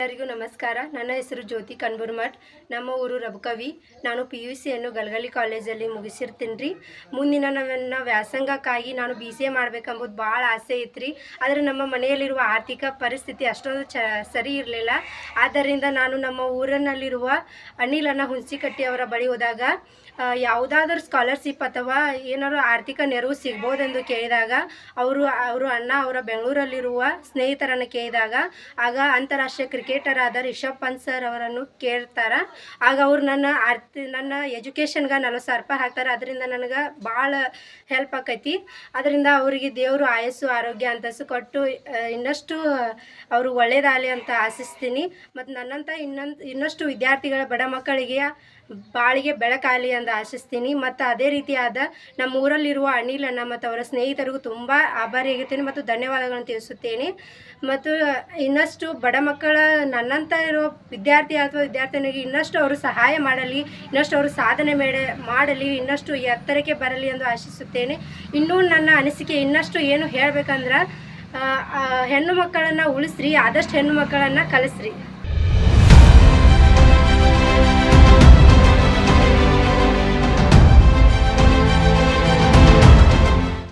ಎಲ್ಲರಿಗೂ ನಮಸ್ಕಾರ. ನನ್ನ ಹೆಸರು ಜ್ಯೋತಿ ಕಣ್ಬುರ್ಮಠ್. ನಮ್ಮ ಊರು ರಬಕವಿ. ನಾನು PUCಯನ್ನು ಗಲಗಲಿ ಕಾಲೇಜಲ್ಲಿ ಮುಗಿಸಿರ್ತೀನಿ ರೀ. ಮುಂದಿನ ನನ್ನ ವ್ಯಾಸಂಗಕ್ಕಾಗಿ ನಾನು BCA ಮಾಡ್ಬೇಕಂಬುದು ಭಾಳ ಆಸೆ ಐತ್ರಿ. ಆದರೆ ನಮ್ಮ ಮನೆಯಲ್ಲಿರುವ ಆರ್ಥಿಕ ಪರಿಸ್ಥಿತಿ ಅಷ್ಟೊಂದು ಸರಿ ಇರಲಿಲ್ಲ. ಆದ್ದರಿಂದ ನಾನು ನಮ್ಮ ಊರಿನಲ್ಲಿರುವ ಅನಿಲನ ಹುಣಸಿಕಟ್ಟಿ ಅವರ ಬಳಿ ಹೋದಾಗ ಯಾವುದಾದ್ರೂ ಸ್ಕಾಲರ್ಶಿಪ್ ಅಥವಾ ಏನಾದರೂ ಆರ್ಥಿಕ ನೆರವು ಸಿಗ್ಬೋದೆಂದು ಕೇಳಿದಾಗ ಅವರು ಅಣ್ಣ ಅವರ ಬೆಂಗಳೂರಲ್ಲಿರುವ ಸ್ನೇಹಿತರನ್ನು ಕೇಳಿದಾಗ ಆಗ ಅಂತಾರಾಷ್ಟ್ರೀಯ ಕ್ರಿಕೆಟರ್ ಆದ ರಿಷಬ್ ಪಂತ್ ಸರ್ ಅವರನ್ನು ಕೇಳ್ತಾರೆ. ಆಗ ಅವರು ನನ್ನ ಎಜುಕೇಷನ್ಗೆ 40,000 ರೂಪಾಯಿ ಹಾಕ್ತಾರೆ. ಅದರಿಂದ ನನಗೆ ಭಾಳ ಹೆಲ್ಪ್ ಆಕೈತಿ. ಅದರಿಂದ ಅವರಿಗೆ ದೇವರು ಆಯಸ್ಸು ಆರೋಗ್ಯ ಅಂತಸ್ಸು ಕೊಟ್ಟು ಇನ್ನಷ್ಟು ಅವರು ಒಳ್ಳೇದಾಗಲಿ ಅಂತ ಆಶಿಸ್ತೀನಿ. ಮತ್ತು ನನ್ನಂಥ ಇನ್ನಷ್ಟು ವಿದ್ಯಾರ್ಥಿಗಳ ಬಡ ಮಕ್ಕಳಿಗೆ ಬಾಳಿಗೆ ಬೆಳಕಾಗಲಿ ಅಂತ ಆಶಿಸ್ತೀನಿ. ಮತ್ತು ಅದೇ ರೀತಿಯಾದ ನಮ್ಮ ಊರಲ್ಲಿರುವ ಅನಿಲನ ಮತ್ತು ಅವರ ಸ್ನೇಹಿತರಿಗೂ ತುಂಬ ಆಭಾರಿಯಾಗಿರ್ತೀನಿ ಮತ್ತು ಧನ್ಯವಾದಗಳನ್ನು ತಿಳಿಸುತ್ತೇನೆ. ಮತ್ತು ಇನ್ನಷ್ಟು ಬಡ ಮಕ್ಕಳ ನನ್ನಂಥ ಇರೋ ವಿದ್ಯಾರ್ಥಿ ಅಥವಾ ವಿದ್ಯಾರ್ಥಿನಿಗೆ ಇನ್ನಷ್ಟು ಅವರು ಸಹಾಯ ಮಾಡಲಿ, ಇನ್ನಷ್ಟು ಅವರು ಸಾಧನೆ ಮಾಡಲಿ, ಇನ್ನಷ್ಟು ಎತ್ತರಕ್ಕೆ ಬರಲಿ ಎಂದು ಆಶಿಸುತ್ತೇನೆ. ಇನ್ನೂ ನನ್ನ ಅನಿಸಿಕೆ ಇನ್ನಷ್ಟು ಏನು ಹೇಳಬೇಕಂದ್ರೆ ಹೆಣ್ಣು ಮಕ್ಕಳನ್ನು ಉಳಿಸ್ರಿ, ಆದಷ್ಟು ಹೆಣ್ಣು ಮಕ್ಕಳನ್ನು ಕಲಿಸ್ರಿ.